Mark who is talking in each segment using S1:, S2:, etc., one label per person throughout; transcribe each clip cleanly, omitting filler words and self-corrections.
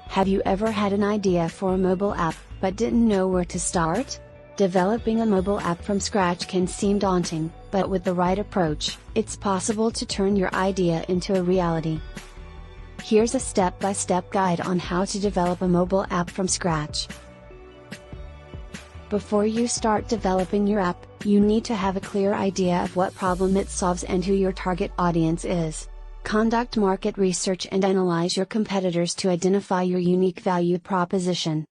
S1: Have you ever had an idea for a mobile app, but didn't know where to start? Developing a mobile app from scratch can seem daunting, but with the right approach, it's possible to turn your idea into a reality. Here's a step-by-step guide on how to develop a mobile app from scratch. Before you start developing your app, you need to have a clear idea of what problem it solves and who your target audience is. Conduct market research and analyze your competitors to identify your unique value proposition.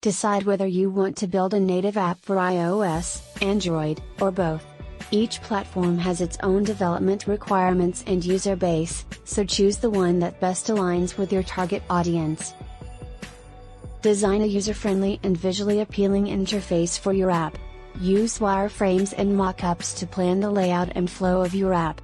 S1: Decide whether you want to build a native app for iOS, Android, or both. Each platform has its own development requirements and user base, so choose the one that best aligns with your target audience. Design a user-friendly and visually appealing interface for your app. Use wireframes and mockups to plan the layout and flow of your app.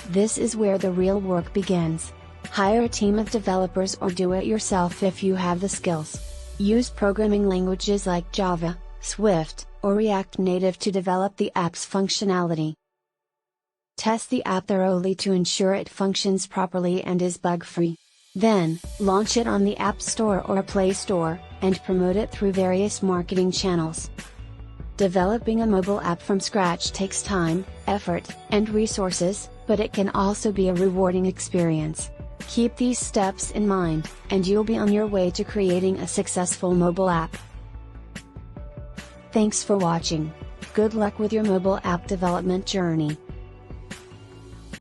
S1: This is where the real work begins. Hire a team of developers or do it yourself if you have the skills. Use programming languages like Java, Swift, or React Native to develop the app's functionality. Test the app thoroughly to ensure it functions properly and is bug-free. Then, launch it on the App Store or Play Store, and promote it through various marketing channels. Developing a mobile app from scratch takes time, effort, and resources, but it can also be a rewarding experience. Keep these steps in mind, and you'll be on your way to creating a successful mobile app. Thanks for watching. Good luck with your mobile app development journey.